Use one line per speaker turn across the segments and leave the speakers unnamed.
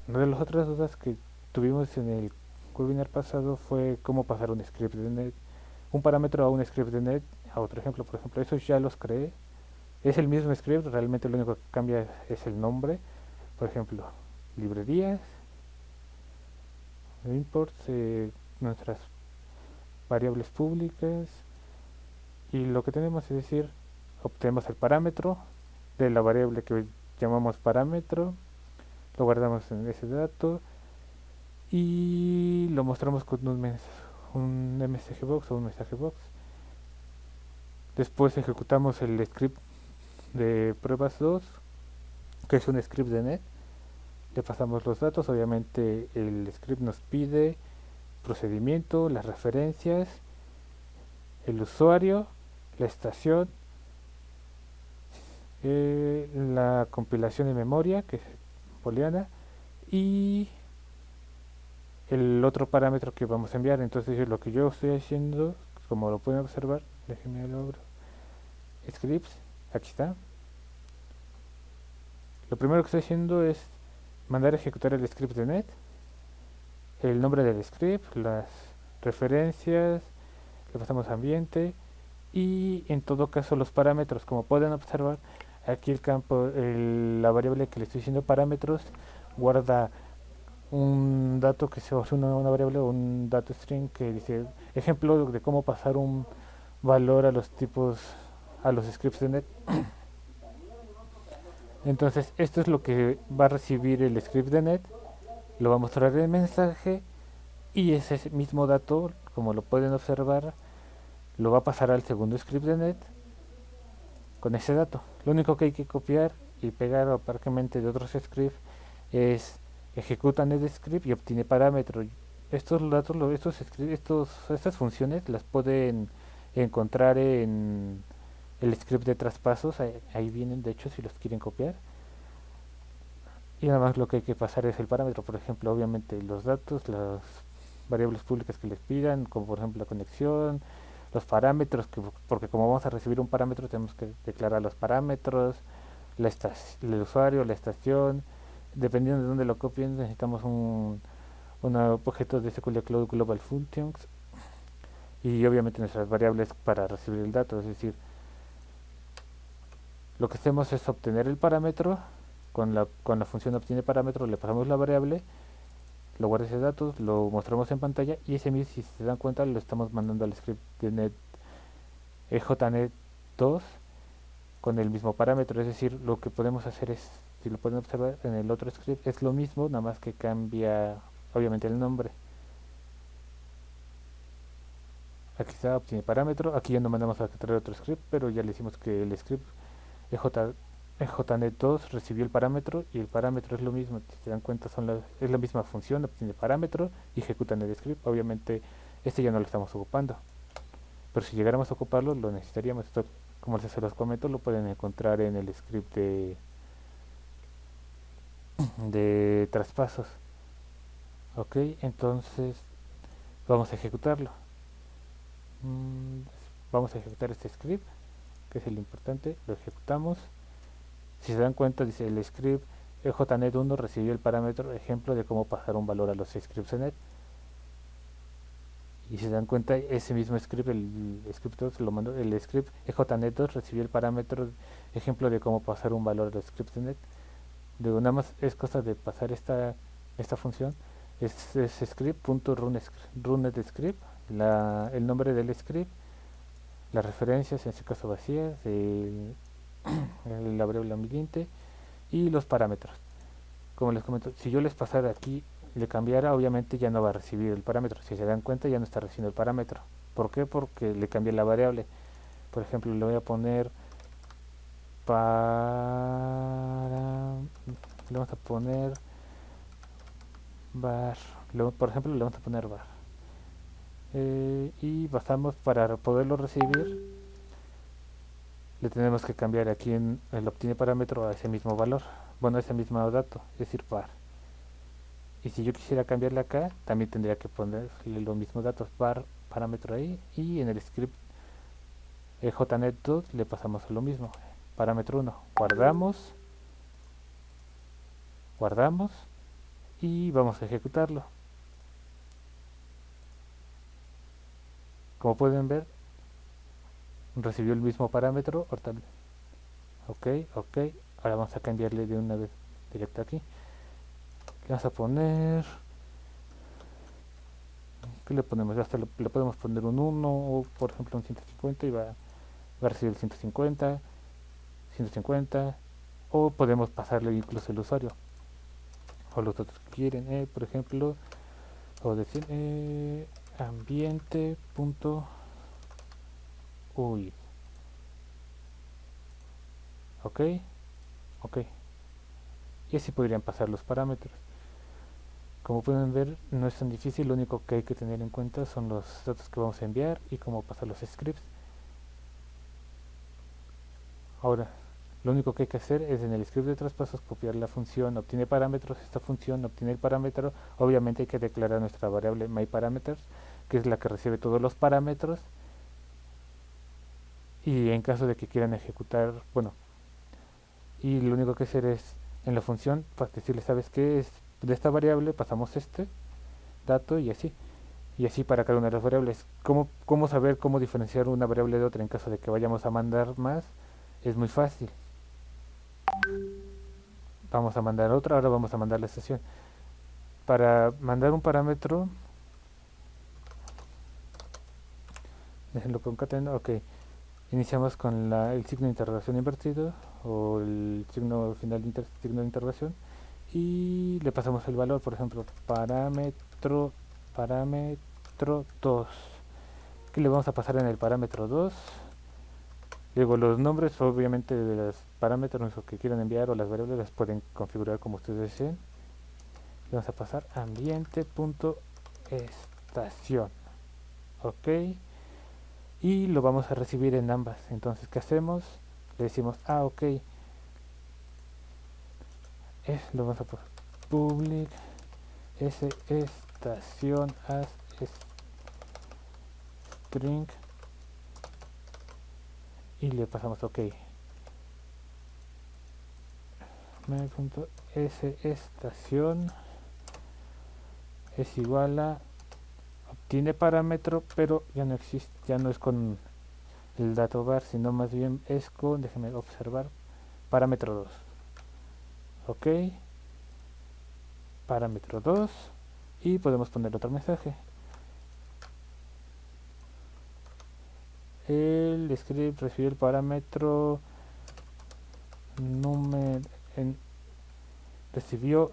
Una de las otras dudas que tuvimos en el webinar pasado fue cómo pasar un script de net, un parámetro a un script de net a otro ejemplo. Por ejemplo, esos ya los creé. Es el mismo script, realmente lo único que cambia es el nombre. Por ejemplo, librerías, imports, nuestras variables públicas, y lo que tenemos es decir, obtenemos el parámetro de la variable que llamamos parámetro, lo guardamos en ese dato y lo mostramos con un msg box o un mensaje box. Después ejecutamos el script de pruebas 2, que es un script de net. Le pasamos los datos, obviamente el script nos pide procedimiento, las referencias, el usuario, la estación, la compilación de memoria, que es booleana, y el otro parámetro que vamos a enviar. Entonces lo que yo estoy haciendo, como lo pueden observar, déjenme lo abro, scripts, aquí está. Lo primero que estoy haciendo es mandar a ejecutar el script de net, el nombre del script, las referencias, le pasamos ambiente y en todo caso los parámetros. Como pueden observar, aquí el campo, la variable que le estoy diciendo parámetros, guarda un dato que se hace una variable o un dato string que dice ejemplo de cómo pasar un valor a los tipos, a los scripts de net. Entonces esto es lo que va a recibir el script de net, lo va a mostrar en el mensaje y ese mismo dato, como lo pueden observar, lo va a pasar al segundo script de net con ese dato. Lo único que hay que copiar y pegar aparentemente de otros scripts es ejecuta netscript y obtiene parámetro. Estos datos, estas funciones las pueden encontrar en el script de traspasos, ahí vienen de hecho si los quieren copiar. Y nada más lo que hay que pasar es el parámetro, por ejemplo, obviamente los datos, las variables públicas que les pidan, como por ejemplo la conexión, los parámetros, porque como vamos a recibir un parámetro tenemos que declarar los parámetros, el usuario, la estación, dependiendo de dónde lo copien necesitamos un objeto de SQL Cloud Global Functions y obviamente nuestras variables para recibir el dato, es decir, lo que hacemos es obtener el parámetro, con la función obtiene parámetro le pasamos la variable, lo guarda ese datos, lo mostramos en pantalla y ese mismo, si se dan cuenta, lo estamos mandando al script de net jnet2 con el mismo parámetro. Es decir, lo que podemos hacer es, si lo pueden observar en el otro script, es lo mismo, nada más que cambia obviamente el nombre. Aquí está, obtiene parámetro, aquí ya no mandamos a traer otro script, pero ya le decimos que el script jnet2 recibió el parámetro y el parámetro es lo mismo, si se dan cuenta es la misma función, obtiene parámetro y ejecuta el script. Obviamente este ya no lo estamos ocupando, pero si llegáramos a ocuparlo lo necesitaríamos. Esto, como se los comento, lo pueden encontrar en el script de traspasos. Ok, entonces vamos a ejecutarlo. Mm, Vamos a ejecutar este script, que es el importante, lo ejecutamos. Si se dan cuenta, dice el script jnet1 recibió el parámetro ejemplo de cómo pasar un valor a los scripts en net. Y si se dan cuenta, ese mismo script, el script 2 lo mandó, el script jnet2 recibió el parámetro ejemplo de cómo pasar un valor a los scripts en net. Digo, nada más es cosa de pasar esta función, es script.runetScript, el nombre del script, las referencias, en este caso vacías, la variable ambiente y los parámetros. Como les comento, si yo les pasara aquí, le cambiara, obviamente ya no va a recibir el parámetro. Si se dan cuenta, ya no está recibiendo el parámetro. ¿Por qué? Porque le cambié la variable. Por ejemplo, le voy a poner le vamos a poner var. Por ejemplo, le vamos a poner var. Y pasamos para poderlo recibir, le tenemos que cambiar aquí en el obtiene parámetro a ese mismo valor, bueno, a ese mismo dato, es decir, var. Y si yo quisiera cambiarle acá, también tendría que ponerle los mismos datos, var parámetro ahí, y en el script jnet2 le pasamos lo mismo, parámetro 1, guardamos, y vamos a ejecutarlo. Como pueden ver, recibió el mismo parámetro. Ok, ok. Ahora vamos a cambiarle de una vez directo aquí. Le vamos a poner... ¿Qué le ponemos? Hasta le podemos poner un 1 o por ejemplo un 150 y va a recibir el 150, o podemos pasarle incluso el usuario o los otros que quieren, por ejemplo, o decir ambiente.uy. Ok, ok. Y así podrían pasar los parámetros. Como pueden ver, no es tan difícil, lo único que hay que tener en cuenta son los datos que vamos a enviar y cómo pasar los scripts. Ahora, lo único que hay que hacer es en el script de traspasos copiar la función obtiene parámetros. Esta función obtiene el parámetro. Obviamente hay que declarar nuestra variable myParameters, que es la que recibe todos los parámetros. Y en caso de que quieran ejecutar, bueno, y lo único que hacer es en la función, pues decirle, ¿sabes qué? Es de esta variable pasamos este dato y así. Y así para cada una de las variables. ¿Cómo saber cómo diferenciar una variable de otra en caso de que vayamos a mandar más? Es muy fácil. Vamos a mandar otra, ahora vamos a mandar la estación. Para mandar un parámetro, déjenlo concatenado, ok. Iniciamos con el signo de interrogación invertido o el signo final de signo de interrogación y le pasamos el valor, por ejemplo, parámetro 2. ¿Qué le vamos a pasar en el parámetro 2? Luego los nombres, obviamente, de los parámetros que quieran enviar o las variables las pueden configurar como ustedes deseen. Le vamos a pasar ambiente.estación. Ok. Y lo vamos a recibir en ambas. Entonces, ¿qué hacemos? Le decimos, ok. Lo vamos a poner public estación as string y le pasamos ok. Estación es igual a obtiene parámetro, pero ya no existe, ya no es con el dato var, sino más bien es con, déjenme observar, parámetro 2. Ok, parámetro 2 y podemos poner otro mensaje. El script recibió el parámetro recibió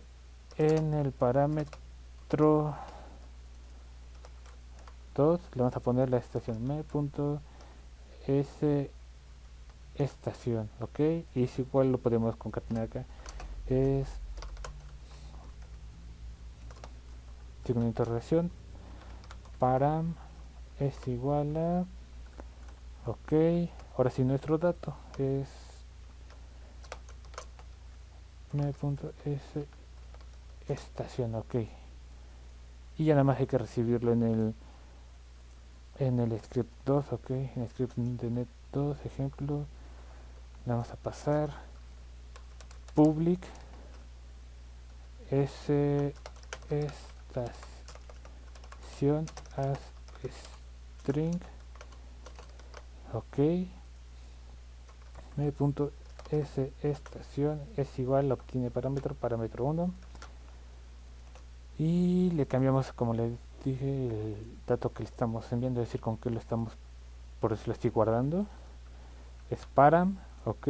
en el parámetro 2, le vamos a poner la estación me.s estación, ok, y es igual, lo podemos concatenar acá, es signo de interrogación, param es igual a, ok, ahora sí nuestro dato es me.s estación, ok, y ya nada más hay que recibirlo en el script 2, ok, en el script de net 2, ejemplo, le vamos a pasar public s estación as string, ok, me.s estación es igual, obtiene parámetro 1 y le cambiamos, como les dije, el dato que le estamos enviando, es decir, con qué lo estamos, por eso lo estoy guardando, es param, ok,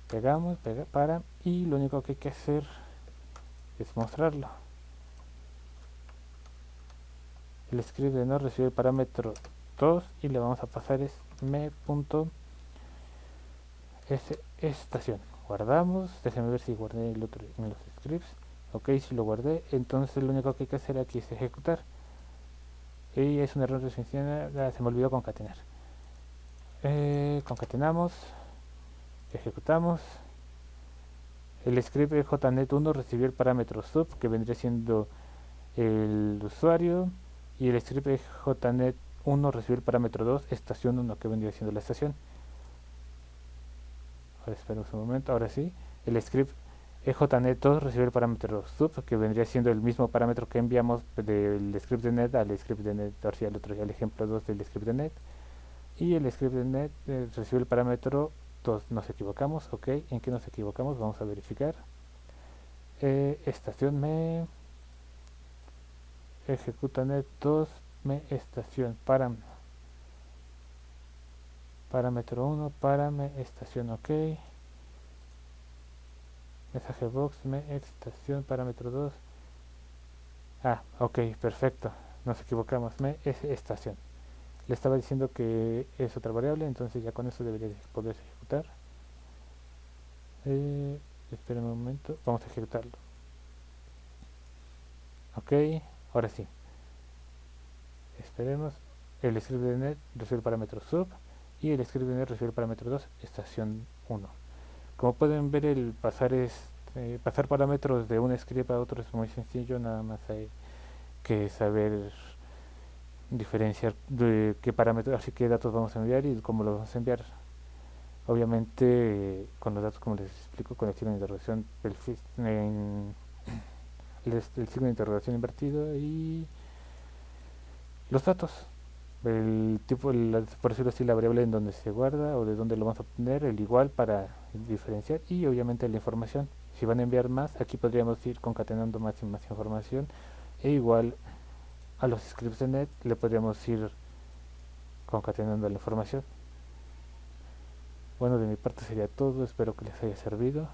pegamos, param, y lo único que hay que hacer es mostrarlo. El script de no recibe el parámetro 2 y le vamos a pasar es me.s estación. Guardamos, déjenme ver si guardé el otro en los scripts. Ok, si lo guardé, entonces lo único que hay que hacer aquí es ejecutar. Y es un error de sencilla, se me olvidó concatenar. Concatenamos, ejecutamos. El script de jnet1 recibió el parámetro sub, que vendría siendo el usuario, y el script de jnet1 recibió el parámetro 2, estación 1, que vendría siendo la estación. Ahora espera un momento, ahora sí. El script EJNet2 recibe el parámetro sub, que vendría siendo el mismo parámetro que enviamos del script de net al script de net, ahora sí, al otro, al ejemplo 2 del script de net. Y el script de net recibe el parámetro 2, nos equivocamos, ok. ¿En qué nos equivocamos? Vamos a verificar. Estación me ejecuta net 2 me estación parámetro 1 me estación, ok. Mensaje box me estación parámetro 2. Ok, perfecto, nos equivocamos, me es estación. Le estaba diciendo que es otra variable, entonces ya con eso debería de poder ejecutar. Espera un momento, vamos a ejecutarlo. Ok, ahora sí. Esperemos. El script de net recibe el parámetro sub y el script de net recibe el parámetro 2, estación 1. Como pueden ver, el pasar parámetros de un script a otro es muy sencillo, nada más hay que saber diferenciar de qué parámetros, así qué datos vamos a enviar y cómo los vamos a enviar. Obviamente, con los datos, como les explico, con el signo de interrogación, el signo de interrogación invertido y los datos, el tipo, por decirlo así, la variable en donde se guarda o de dónde lo vamos a obtener, el igual para diferenciar y obviamente la información. Si van a enviar más, aquí podríamos ir concatenando más y más información e igual a los scripts de net le podríamos ir concatenando la información. Bueno, de mi parte sería todo, espero que les haya servido.